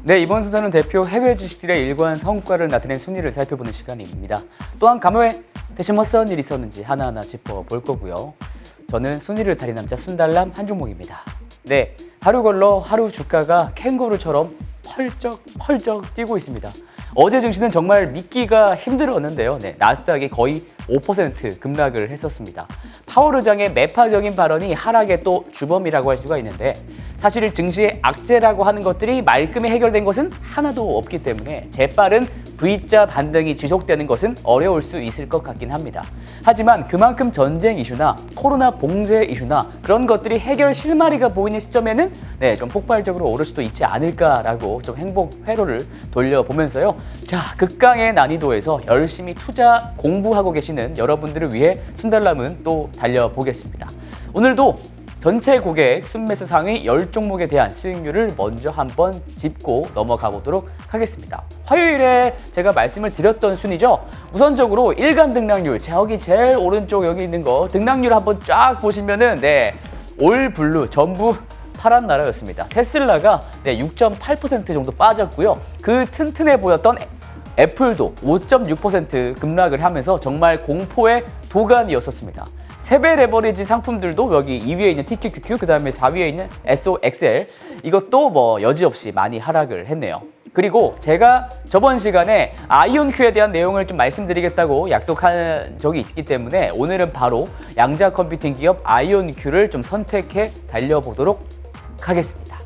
네, 이번 순서는 대표 해외 주식들의 일관 성과를 나타낸 순위를 살펴보는 시간입니다. 또한 감회 대신 어떤 일이 있었는지 하나하나 짚어볼 거고요. 저는 순위를 달인 남자 순달람 한종목입니다. 네, 하루 걸러 하루 주가가 캥거루처럼 펄쩍 뛰고 있습니다. 어제 증시는 정말 믿기가 힘들었는데요. 네, 나스닥이 거의 5% 급락을 했었습니다. 파월 의장의 매파적인 발언이 하락의 또 주범이라고 할 수가 있는데, 사실 증시의 악재라고 하는 것들이 말끔히 해결된 것은 하나도 없기 때문에 재빠른 V자 반등이 지속되는 것은 어려울 수 있을 것 같긴 합니다. 하지만 그만큼 전쟁 이슈나 코로나 봉쇄 이슈나 그런 것들이 해결 실마리가 보이는 시점에는 좀 폭발적으로 오를 수도 있지 않을까라고 좀 행복 회로를 돌려보면서요. 자, 극강의 난이도에서 열심히 투자 공부하고 계시는 여러분들을 위해 순달람은 또 달려보겠습니다. 오늘도 전체 고객 순매수 상위 10종목에 대한 수익률을 먼저 한번 짚고 넘어가 보도록 하겠습니다. 화요일에 제가 말씀을 드렸던 순위죠. 우선적으로 일간 등락률, 저기 제일 오른쪽 여기 있는 거 등락률 한번 쫙 보시면은 올 블루 전부 파란 나라였습니다. 테슬라가 6.8% 정도 빠졌고요. 그 튼튼해 보였던 애플도 5.6% 급락을 하면서 정말 공포의 도가니였었습니다. 세배 레버리지 상품들도 여기 2위에 있는 TQQQ, 그 다음에 4위에 있는 SOXL, 이것도 여지없이 많이 하락을 했네요. 그리고 제가 저번 시간에 아이온큐에 대한 내용을 좀 말씀드리겠다고 약속한 적이 있기 때문에 오늘은 바로 양자 컴퓨팅 기업 아이온큐를 좀 선택해 달려보도록 하겠습니다.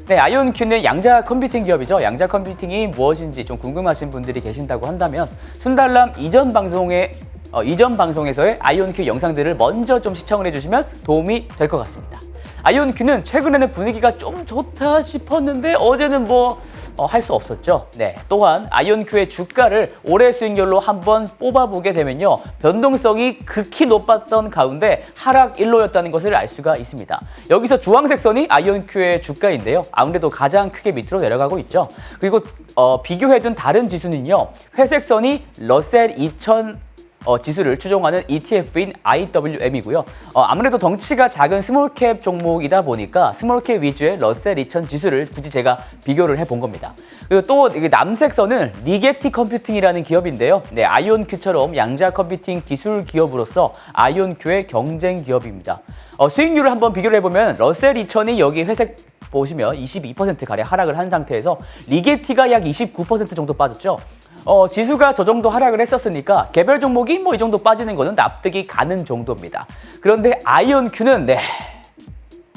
네, 아이온큐는 양자 컴퓨팅 기업이죠. 양자 컴퓨팅이 무엇인지 좀 궁금하신 분들이 계신다고 한다면 순달람 이전 방송에서의 아이온큐 영상들을 먼저 좀 시청을 해주시면 도움이 될 것 같습니다. 아이온큐는 최근에는 분위기가 좀 좋다 싶었는데 어제는 할 수 없었죠. 네, 또한 아이온큐의 주가를 올해 수익률로 한번 뽑아보게 되면요, 변동성이 극히 높았던 가운데 하락 일로였다는 것을 알 수가 있습니다. 여기서 주황색 선이 아이온큐의 주가인데요, 아무래도 가장 크게 밑으로 내려가고 있죠. 그리고 비교해둔 다른 지수는요, 회색 선이 러셀 2000 지수를 추종하는 ETF인 IWM이고요. 아무래도 덩치가 작은 스몰캡 종목이다 보니까 스몰캡 위주의 러셀 2000 지수를 굳이 제가 비교를 해본 겁니다. 그리고 또 남색 선은 리게티 컴퓨팅이라는 기업인데요. 네, 아이온큐처럼 양자 컴퓨팅 기술 기업으로서 아이온큐의 경쟁 기업입니다. 수익률을 한번 비교를 해보면 러셀 2000이 여기 회색 보시면 22%가량 하락을 한 상태에서 리게티가 약 29% 정도 빠졌죠. 지수가 저 정도 하락을 했었으니까 개별 종목이 이 정도 빠지는 거는 납득이 가는 정도입니다. 그런데 아이온큐는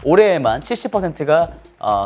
올해에만 70%가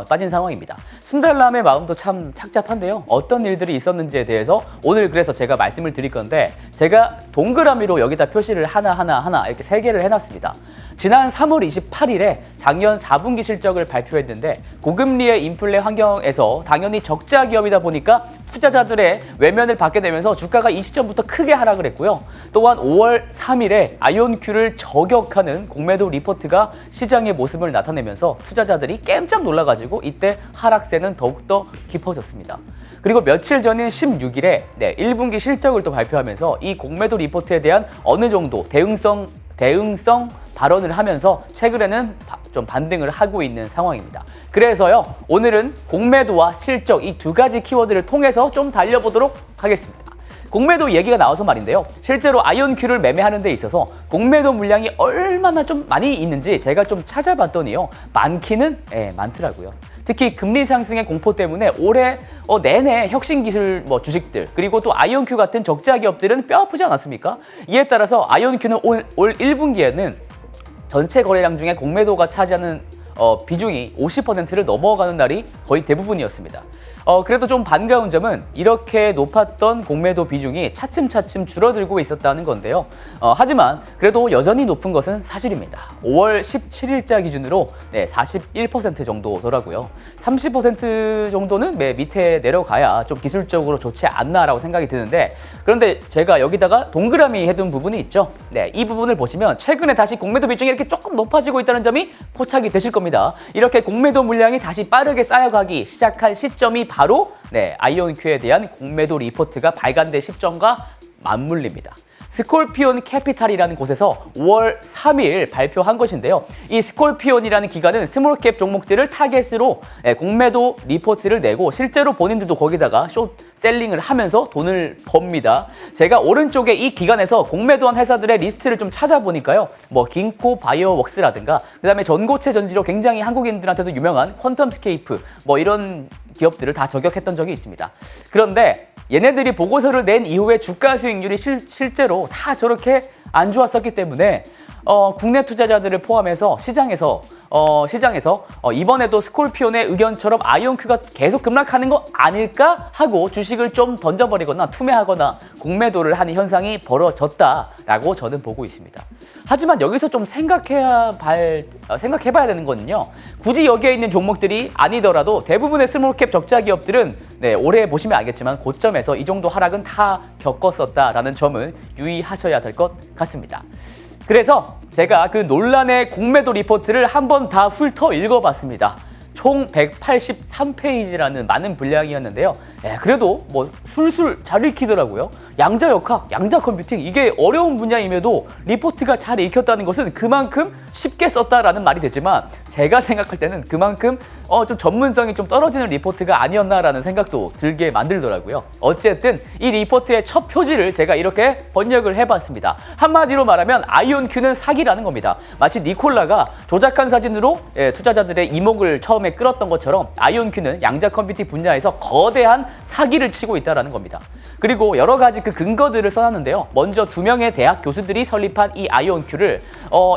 빠진 상황입니다. 순달람의 마음도 참 착잡한데요. 어떤 일들이 있었는지에 대해서 오늘 그래서 제가 말씀을 드릴 건데, 제가 동그라미로 여기다 표시를 하나 이렇게 3개를 해놨습니다. 지난 3월 28일에 작년 4분기 실적을 발표했는데, 고금리의 인플레 환경에서 당연히 적자 기업이다 보니까 투자자들의 외면을 받게 되면서 주가가 이 시점부터 크게 하락을 했고요. 또한 5월 3일에 아이온큐를 저격하는 공매도 리포트가 시장의 모습을 나타내면서 투자자들이 깜짝 놀라가지고 이때 하락세는 더욱더 깊어졌습니다. 그리고 며칠 전인 16일에 1분기 실적을 또 발표하면서 이 공매도 리포트에 대한 어느 정도 대응성 발언을 하면서 최근에는 좀 반등을 하고 있는 상황입니다. 그래서요, 오늘은 공매도와 실적 이 두 가지 키워드를 통해서 좀 달려보도록 하겠습니다. 공매도 얘기가 나와서 말인데요, 실제로 아이온큐를 매매하는 데 있어서 공매도 물량이 얼마나 좀 많이 있는지 제가 좀 찾아봤더니요, 많기는 많더라고요. 특히 금리 상승의 공포 때문에 올해 내내 혁신기술 주식들, 그리고 또 아이온큐 같은 적자 기업들은 뼈 아프지 않았습니까? 이에 따라서 아이온큐는 올 1분기에는 전체 거래량 중에 공매도가 차지하는 비중이 50%를 넘어가는 날이 거의 대부분이었습니다. 그래도 좀 반가운 점은 이렇게 높았던 공매도 비중이 차츰차츰 줄어들고 있었다는 건데요. 하지만 그래도 여전히 높은 것은 사실입니다. 5월 17일자 기준으로 41% 정도더라고요. 30% 정도는 밑에 내려가야 좀 기술적으로 좋지 않나라고 생각이 드는데, 그런데 제가 여기다가 동그라미 해둔 부분이 있죠. 이 부분을 보시면 최근에 다시 공매도 비중이 이렇게 조금 높아지고 있다는 점이 포착이 되실 겁니다. 이렇게 공매도 물량이 다시 빠르게 쌓여가기 시작한 시점이 바로 아이온큐에 대한 공매도 리포트가 발간된 시점과 맞물립니다. 스콜피온 캐피탈이라는 곳에서 5월 3일 발표한 것인데요. 이 스콜피온이라는 기관은 스몰캡 종목들을 타겟으로 공매도 리포트를 내고 실제로 본인들도 거기다가 숏셀링을 하면서 돈을 법니다. 제가 오른쪽에 이 기관에서 공매도한 회사들의 리스트를 좀 찾아보니까요. 뭐 긴코 바이오웍스라든가 그다음에 전고체 전지로 굉장히 한국인들한테도 유명한 퀀텀스케이프 뭐 이런 기업들을 다 저격했던 적이 있습니다. 그런데 얘네들이 보고서를 낸 이후에 주가 수익률이 실제로 다 저렇게 안 좋았었기 때문에 국내 투자자들을 포함해서 시장에서 이번에도 스콜피온의 의견처럼 아이온큐가 계속 급락하는 거 아닐까 하고 주식을 좀 던져버리거나 투매하거나 공매도를 하는 현상이 벌어졌다라고 저는 보고 있습니다. 하지만 여기서 좀 생각해봐야 되는 거는요. 굳이 여기에 있는 종목들이 아니더라도 대부분의 스몰캡 적자 기업들은 올해 보시면 알겠지만 고점에서 이 정도 하락은 다 겪었었다라는 점을 유의하셔야 될 것 같습니다. 그래서 제가 그 논란의 공매도 리포트를 한번 다 훑어 읽어봤습니다. 총 183페이지라는 많은 분량이었는데요. 그래도 뭐 술술 잘 읽히더라고요. 양자역학, 양자컴퓨팅 이게 어려운 분야임에도 리포트가 잘 읽혔다는 것은 그만큼 쉽게 썼다라는 말이 되지만 제가 생각할 때는 그만큼 좀 전문성이 좀 떨어지는 리포트가 아니었나라는 생각도 들게 만들더라고요. 어쨌든 이 리포트의 첫 표지를 제가 이렇게 번역을 해봤습니다. 한마디로 말하면 아이온큐는 사기라는 겁니다. 마치 니콜라가 조작한 사진으로 투자자들의 이목을 처음에 끌었던 것처럼 아이온큐는 양자컴퓨팅 분야에서 거대한 사기를 치고 있다는 겁니다. 그리고 여러 가지 그 근거들을 써놨는데요. 먼저 2명의 대학 교수들이 설립한 이 아이온큐를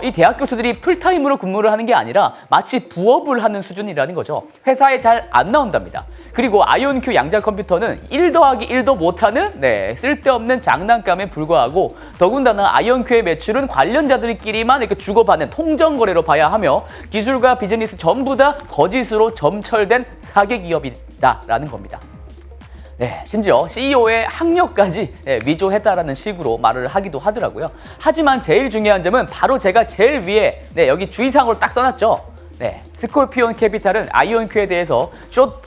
이 대학 교수들이 풀타임으로 근무를 하는 게 아니라 마치 부업을 하는 수준이라는 거죠. 회사에 잘 안 나온답니다. 그리고 아이온큐 양자 컴퓨터는 1 더하기 1도 못하는 쓸데없는 장난감에 불과하고 더군다나 아이온큐의 매출은 관련자들끼리만 이렇게 주고받는 통정거래로 봐야 하며 기술과 비즈니스 전부 다 거짓으로 점철된 사기 기업이다라는 겁니다. 심지어 CEO의 학력까지 위조했다라는 식으로 말을 하기도 하더라고요. 하지만 제일 중요한 점은 바로 제가 제일 위에 여기 주의사항으로 딱 써놨죠. 스콜피온 캐피탈은 아이온큐에 대해서 숏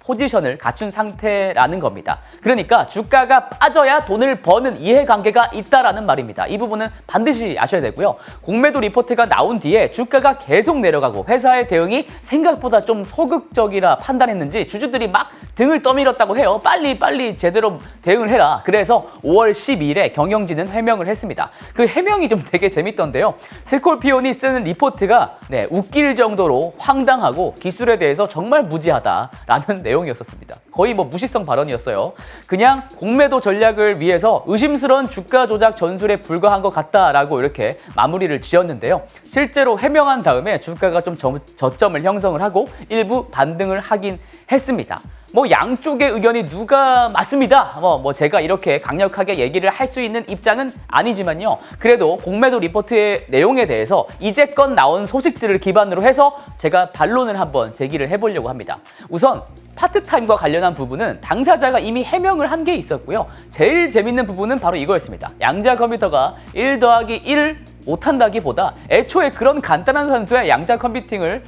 포지션을 갖춘 상태라는 겁니다. 그러니까 주가가 빠져야 돈을 버는 이해관계가 있다라는 말입니다. 이 부분은 반드시 아셔야 되고요. 공매도 리포트가 나온 뒤에 주가가 계속 내려가고 회사의 대응이 생각보다 좀 소극적이라 판단했는지 주주들이 막 등을 떠밀었다고 해요. 빨리 제대로 대응을 해라. 그래서 5월 12일에 경영진은 해명을 했습니다. 그 해명이 좀 되게 재밌던데요. 스콜피온이 쓰는 리포트가 웃길 정도로 황당하고 기술에 대해서 정말 무지하다라는 내용이었습니다. 거의 뭐 무시성 발언이었어요. 그냥 공매도 전략을 위해서 의심스러운 주가 조작 전술에 불과한 것 같다라고 이렇게 마무리를 지었는데요. 실제로 해명한 다음에 주가가 좀 저점을 형성을 하고 일부 반등을 하긴 했습니다. 뭐 양쪽의 의견이 누가 맞습니다. 뭐 제가 이렇게 강력하게 얘기를 할 수 있는 입장은 아니지만요. 그래도 공매도 리포트의 내용에 대해서 이제껏 나온 소식들을 기반으로 해서 제가 반론을 한번 제기를 해보려고 합니다. 우선 파트타임과 관련한 부분은 당사자가 이미 해명을 한 게 있었고요. 제일 재밌는 부분은 바로 이거였습니다. 양자 컴퓨터가 1 더하기 1을 못한다기보다 애초에 그런 간단한 산수에 양자 컴퓨팅을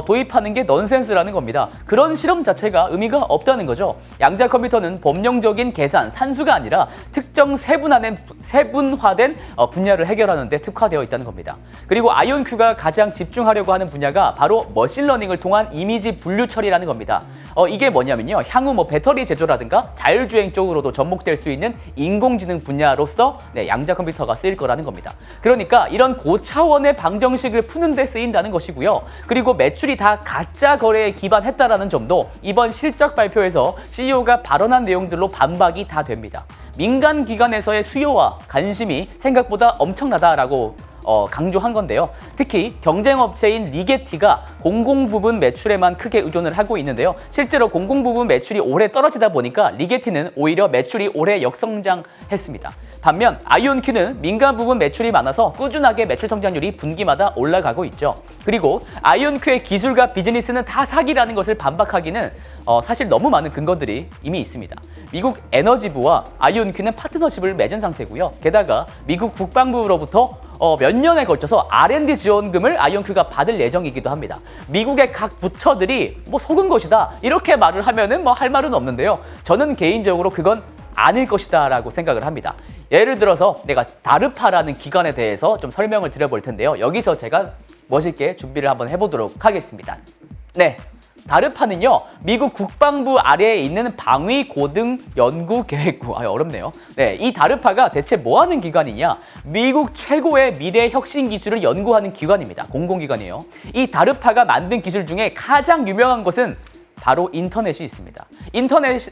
도입하는 게 넌센스라는 겁니다. 그런 실험 자체가 의미가 없다는 거죠. 양자 컴퓨터는 범용적인 계산, 산수가 아니라 특정 세분화된 분야를 해결하는 데 특화되어 있다는 겁니다. 그리고 아이온큐가 가장 집중하려고 하는 분야가 바로 머신러닝을 통한 이미지 분류 처리라는 겁니다. 이게 뭐냐면요. 향후 뭐 배터리 제조라든가 자율주행 쪽으로도 접목될 수 있는 인공지능 분야로서 양자 컴퓨터가 쓰일 거라는 겁니다. 그러니까 이런 고차원의 방정식을 푸는 데 쓰인다는 것이고요. 그리고 매출이 다 가짜 거래에 기반했다라는 점도 이번 실적 발표에서 CEO가 발언한 내용들로 반박이 다 됩니다. 민간 기관에서의 수요와 관심이 생각보다 엄청나다라고 강조한 건데요. 특히 경쟁업체인 리게티가 공공부문 매출에만 크게 의존을 하고 있는데요. 실제로 공공부문 매출이 올해 떨어지다 보니까 리게티는 오히려 매출이 올해 역성장했습니다. 반면 아이온큐는 민간 부분 매출이 많아서 꾸준하게 매출 성장률이 분기마다 올라가고 있죠. 그리고 아이온큐의 기술과 비즈니스는 다 사기라는 것을 반박하기는 사실 너무 많은 근거들이 이미 있습니다. 미국 에너지부와 아이온큐는 파트너십을 맺은 상태고요. 게다가 미국 국방부로부터 몇 년에 걸쳐서 R&D 지원금을 아이온큐가 받을 예정이기도 합니다. 미국의 각 부처들이 뭐 속은 것이다 이렇게 말을 하면은 뭐 할 말은 없는데요. 저는 개인적으로 그건 아닐 것이다 라고 생각을 합니다. 예를 들어서 내가 다르파라는 기관에 대해서 좀 설명을 드려볼 텐데요. 여기서 제가 멋있게 준비를 한번 해보도록 하겠습니다. 네, 다르파는요, 미국 국방부 아래에 있는 방위고등연구계획국. 어렵네요. 네, 이 다르파가 대체 뭐 하는 기관이냐? 미국 최고의 미래 혁신 기술을 연구하는 기관입니다. 공공기관이에요. 이 다르파가 만든 기술 중에 가장 유명한 것은 바로 인터넷이 있습니다.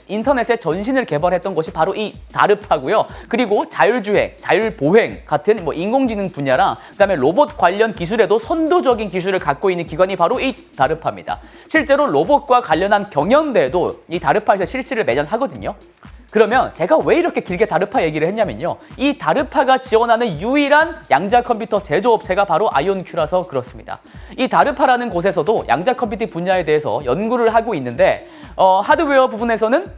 인터넷의 전신을 개발했던 것이 바로 이 다르파고요. 그리고 자율주행, 자율보행 같은 인공지능 분야랑 그다음에 로봇 관련 기술에도 선도적인 기술을 갖고 있는 기관이 바로 이 다르파입니다. 실제로 로봇과 관련한 경연대회도 이 다르파에서 실시를 매년 하거든요. 그러면 제가 왜 이렇게 길게 다르파 얘기를 했냐면요. 이 다르파가 지원하는 유일한 양자 컴퓨터 제조업체가 바로 아이온큐라서 그렇습니다. 이 다르파라는 곳에서도 양자 컴퓨팅 분야에 대해서 연구를 하고 있는데 하드웨어 부분에서는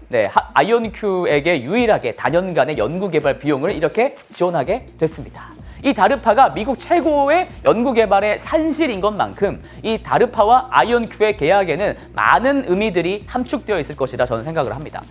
아이온큐에게 유일하게 단연간의 연구 개발 비용을 이렇게 지원하게 됐습니다. 이 다르파가 미국 최고의 연구개발의 산실인 것만큼 이 다르파와 아이온큐의 계약에는 많은 의미들이 함축되어 있을 것이라 저는 생각을 합니다.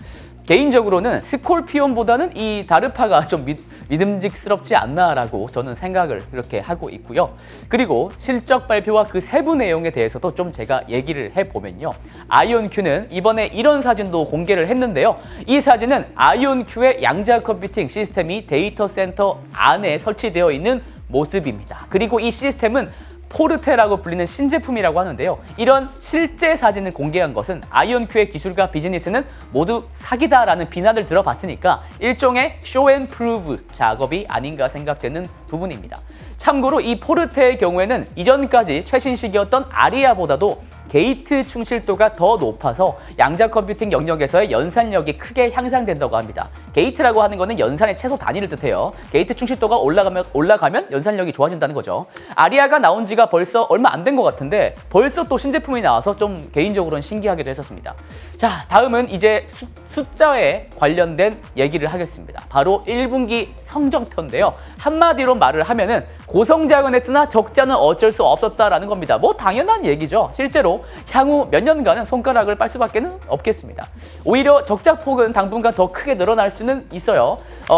개인적으로는 스콜피온보다는 이 다르파가 좀 믿음직스럽지 않나라고 저는 생각을 그렇게 하고 있고요. 그리고 실적 발표와 그 세부 내용에 대해서도 좀 제가 얘기를 해보면요. 아이온큐는 이번에 이런 사진도 공개를 했는데요. 이 사진은 아이온큐의 양자 컴퓨팅 시스템이 데이터 센터 안에 설치되어 있는 모습입니다. 그리고 이 시스템은 포르테라고 불리는 신제품이라고 하는데요. 이런 실제 사진을 공개한 것은 아이온큐의 기술과 비즈니스는 모두 사기다라는 비난을 들어봤으니까 일종의 쇼앤프루브 작업이 아닌가 생각되는 부분입니다. 참고로 이 포르테의 경우에는 이전까지 최신식이었던 아리아보다도 게이트 충실도가 더 높아서 양자 컴퓨팅 영역에서의 연산력이 크게 향상된다고 합니다. 게이트라고 하는 거는 연산의 최소 단위를 뜻해요. 게이트 충실도가 올라가면 연산력이 좋아진다는 거죠. 아리아가 나온 지가 벌써 얼마 안 된 것 같은데 벌써 또 신제품이 나와서 좀 개인적으로는 신기하기도 했었습니다. 자, 다음은 이제 숫자에 관련된 얘기를 하겠습니다. 바로 1분기 성적표인데요. 한마디로 말을 하면은 고성장은 했으나 적자는 어쩔 수 없었다라는 겁니다. 당연한 얘기죠. 실제로 향후 몇 년간은 손가락을 빨 수밖에 없겠습니다. 오히려 적자폭은 당분간 더 크게 늘어날 수는 있어요.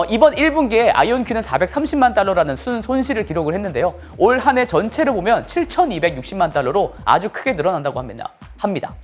이번 1분기에 아이온큐는 430만 달러라는 손실을 기록을 했는데요. 올 한 해 전체를 보면 7,260만 달러로 아주 크게 늘어난다고 합니다.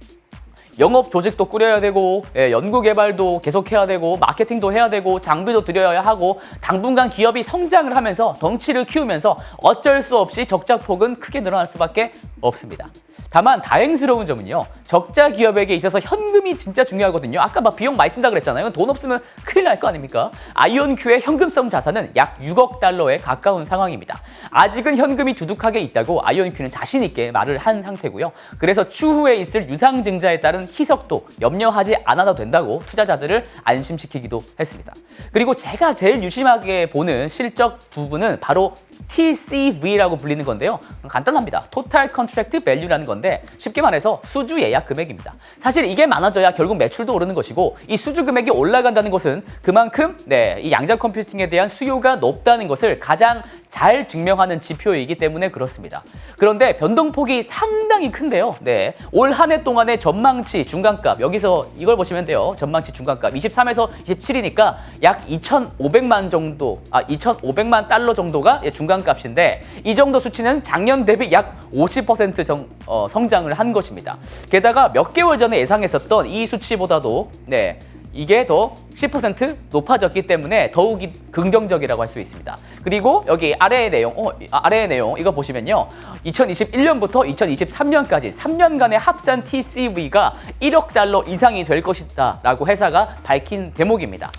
영업 조직도 꾸려야 되고 연구 개발도 계속해야 되고 마케팅도 해야 되고 장비도 들여야 하고 당분간 기업이 성장을 하면서 덩치를 키우면서 어쩔 수 없이 적자폭은 크게 늘어날 수밖에 없습니다. 다만 다행스러운 점은요. 적자 기업에게 있어서 현금이 진짜 중요하거든요. 아까 비용 많이 쓴다 그랬잖아요. 돈 없으면 큰일 날 거 아닙니까? 아이온큐의 현금성 자산은 약 6억 달러에 가까운 상황입니다. 아직은 현금이 두둑하게 있다고 아이온큐는 자신 있게 말을 한 상태고요. 그래서 추후에 있을 유상증자에 따른 희석도 염려하지 않아도 된다고 투자자들을 안심시키기도 했습니다. 그리고 제가 제일 유심하게 보는 실적 부분은 바로 TCV라고 불리는 건데요. 간단합니다. Total Contract Value라는 건데 쉽게 말해서 수주 예약 금액입니다. 사실 이게 많아져야 결국 매출도 오르는 것이고 이 수주 금액이 올라간다는 것은 그만큼 이 양자 컴퓨팅에 대한 수요가 높다는 것을 가장 잘 증명하는 지표이기 때문에 그렇습니다. 그런데 변동폭이 상당히 큰데요. 올 한 해 동안의 전망치 중간값 여기서 이걸 보시면 돼요. 전망치 중간값 23에서 27이니까 약 2,500만 달러 정도가 중간값인데 이 정도 수치는 작년 대비 약 50% 성장을 한 것입니다. 게다가 몇 개월 전에 예상했었던 이 수치보다도 이게 더 10% 높아졌기 때문에 더욱이 긍정적이라고 할 수 있습니다. 그리고 여기 아래의 내용 이거 보시면요. 2021년부터 2023년까지 3년간의 합산 TCV가 1억 달러 이상이 될 것이다 라고 회사가 밝힌 대목입니다.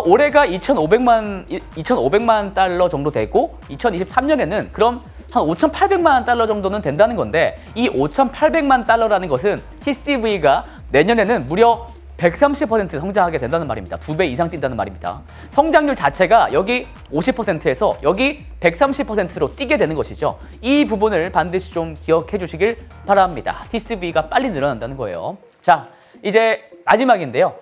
올해가 2,500만 달러 정도 되고 2023년에는 그럼 한 5,800만 달러 정도는 된다는 건데 이 5,800만 달러라는 것은 TCV가 내년에는 무려 130% 성장하게 된다는 말입니다. 2배 이상 뛴다는 말입니다. 성장률 자체가 여기 50%에서 여기 130%로 뛰게 되는 것이죠. 이 부분을 반드시 좀 기억해 주시길 바랍니다. TCV가 빨리 늘어난다는 거예요. 자, 이제 마지막인데요.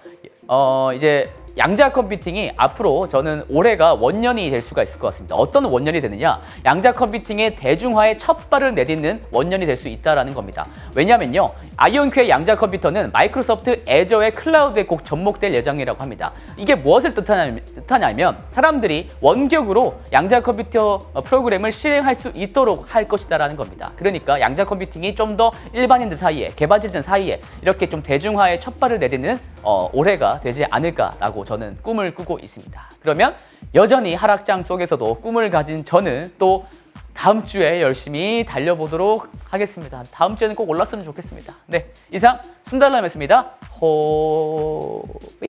이제 양자 컴퓨팅이 앞으로 저는 올해가 원년이 될 수가 있을 것 같습니다. 어떤 원년이 되느냐? 양자 컴퓨팅의 대중화의 첫 발을 내딛는 원년이 될 수 있다는 겁니다. 왜냐면요, 아이온큐의 양자 컴퓨터는 마이크로소프트 애저의 클라우드에 꼭 접목될 예정이라고 합니다. 이게 무엇을 뜻하냐면 사람들이 원격으로 양자 컴퓨터 프로그램을 실행할 수 있도록 할 것이다라는 겁니다. 그러니까 양자 컴퓨팅이 좀 더 일반인들 사이에, 개발자들 사이에 이렇게 좀 대중화의 첫 발을 내딛는 올해가 되지 않을까라고 저는 꿈을 꾸고 있습니다. 그러면 여전히 하락장 속에서도 꿈을 가진 저는 또 다음 주에 열심히 달려보도록 하겠습니다. 다음 주에는 꼭 올랐으면 좋겠습니다. 네, 이상 순달람이었습니다. 호이.